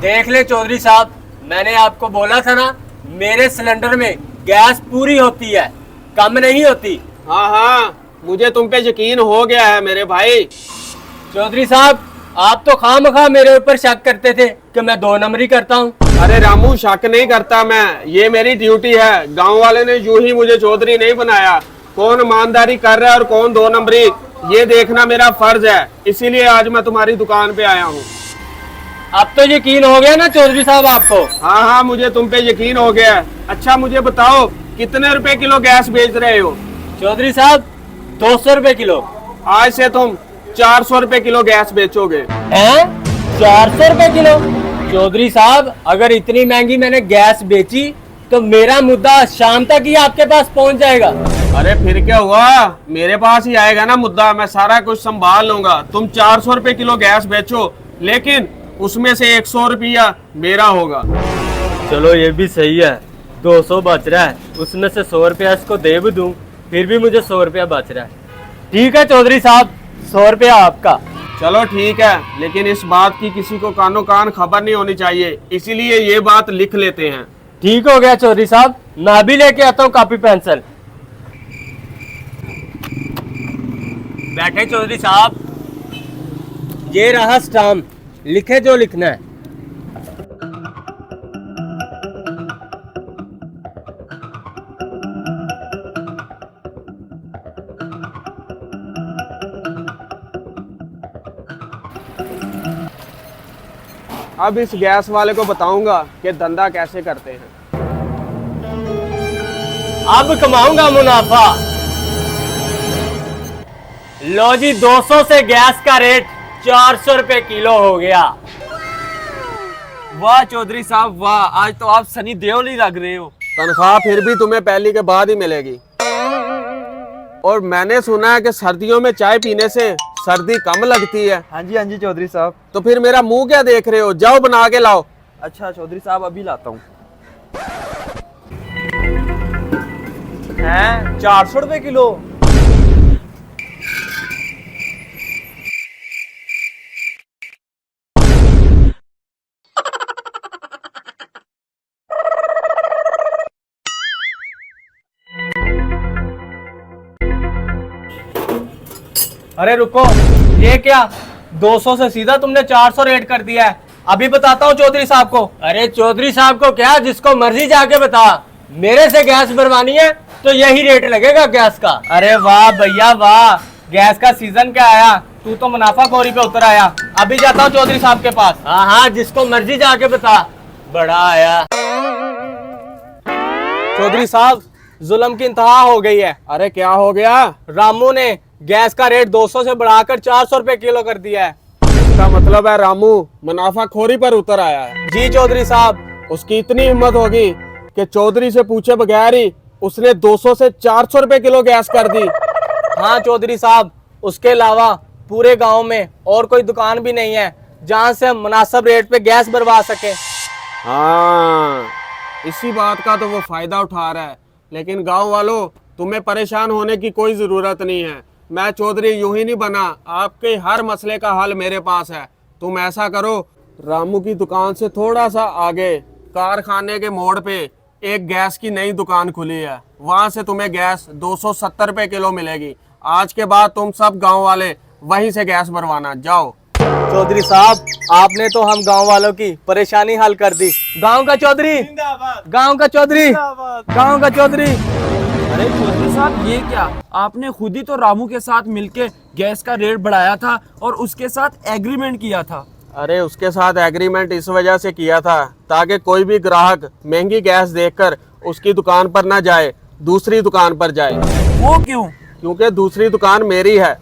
देख ले चौधरी साहब, मैंने आपको बोला था ना, मेरे सिलेंडर में गैस पूरी होती है, कम नहीं होती। हाँ हाँ, मुझे तुम पे यकीन हो गया है मेरे भाई। चौधरी साहब, आप तो खामखा मेरे ऊपर शक करते थे कि मैं 2 नंबरी करता हूँ। अरे रामू, शक नहीं करता मैं, ये मेरी ड्यूटी है। गांव वाले ने यूं ही मुझे चौधरी नहीं बनाया। कौन ईमानदारी कर रहा है और कौन 2 नंबरी, ये देखना मेरा फर्ज है। इसीलिए आज मैं तुम्हारी दुकान पे आया हूँ। अब तो यकीन हो गया ना चौधरी साहब आपको? हाँ हाँ, मुझे तुम पे यकीन हो गया है। अच्छा मुझे बताओ, कितने रुपए किलो गैस बेच रहे हो? चौधरी साहब 200 रुपए किलो। आज से तुम 400 रुपए किलो गैस बेचोगे। हैं? 400 रुपए किलो? चौधरी साहब, अगर इतनी महंगी मैंने गैस बेची तो मेरा मुद्दा शाम तक ही आपके पास पहुंच जाएगा। अरे फिर क्या हुआ, मेरे पास ही आएगा ना मुद्दा, मैं सारा कुछ संभाल लूंगा। तुम 400 रुपए किलो गैस बेचो, लेकिन उसमें से 100 रुपया मेरा होगा। चलो ये भी सही है, 200 बच रहा है, उसमें से 100 रुपया इसको दे भी दूं, फिर भी मुझे 100 रुपया बच रहा है। ठीक है चौधरी साहब, 100 रुपया आपका। चलो ठीक है, लेकिन इस बात की किसी को कानो कान खबर नहीं होनी चाहिए, इसीलिए ये बात लिख लेते हैं। ठीक हो गया चौधरी साहब, मैं भी लेके आता हूँ कॉपी पेंसिल। बैठे चौधरी साहब, ये रहा स्टाम्प, लिखे जो लिखना है। अब इस गैस वाले को बताऊंगा कि धंधा कैसे करते हैं। अब कमाऊंगा मुनाफा। लो जी, 200 से गैस का रेट 400 रुपए किलो हो गया। वाह चौधरी साहब वाह, आज तो आप सनी देओल ही लग रहे हो। तनख्वाह फिर भी तुम्हें पहली के बाद ही मिलेगी। और मैंने सुना है कि सर्दियों में चाय पीने से सर्दी कम लगती है। हाँ जी चौधरी साहब। तो फिर मेरा मुंह क्या देख रहे हो, जाओ बना के लाओ। अच्छा चौधरी साहब, अभी लाता हूँ। हैं 400 रुपए किलो? अरे रुको, ये क्या 200 से सीधा तुमने 400 रेट कर दिया है। अभी बताता हूँ चौधरी साहब को। अरे चौधरी साहब को क्या, जिसको मर्जी जाके बता। मेरे से गैस भरवानी है तो यही रेट लगेगा गैस का। अरे वाह भैया वाह, गैस का सीजन क्या आया, तू तो मुनाफाखोरी पे उतर आया। अभी जाता हूँ चौधरी साहब के पास। हाँ हाँ, जिसको मर्जी जाके बता। बड़ा आया। चौधरी साहब, जुल्म की इंतहा हो गई है। अरे क्या हो गया? रामू ने गैस का रेट 200 से बढ़ाकर 400 रुपए किलो कर दिया है। इसका मतलब है रामू मुनाफाखोरी पर उतर आया है। जी चौधरी साहब। उसकी इतनी हिम्मत होगी कि चौधरी से पूछे बगैर ही उसने 200 से 400 रुपए किलो गैस कर दी। हाँ चौधरी साहब, उसके अलावा पूरे गांव में और कोई दुकान भी नहीं है जहां से हम मुनासिब रेट पे गैस भरवा सके। हाँ, इसी बात का तो वो फायदा उठा रहा है। लेकिन गांव वालों, तुम्हें परेशान होने की कोई जरूरत नहीं है। मैं चौधरी यूं ही नहीं बना, आपके हर मसले का हल मेरे पास है। तुम ऐसा करो, रामू की दुकान से थोड़ा सा आगे कारखाने के मोड़ पे एक गैस की नई दुकान खुली है, वहां से तुम्हें गैस 270 रुपए किलो मिलेगी। आज के बाद तुम सब गांव वाले वहीं से गैस भरवाना। जाओ। चौधरी साहब, आपने तो हम गांव वालों की परेशानी हल कर दी। गांव का चौधरी, गांव का चौधरी, गांव का चौधरी। अरे चौधरी साहब, ये क्या, आपने खुद ही तो रामू के साथ मिलके गैस का रेट बढ़ाया था और उसके साथ एग्रीमेंट किया था। अरे उसके साथ एग्रीमेंट इस वजह से किया था ताकि कोई भी ग्राहक महंगी गैस देखकर उसकी दुकान पर ना जाए, दूसरी दुकान पर जाए। वो क्यों? क्योंकि दूसरी दुकान मेरी है।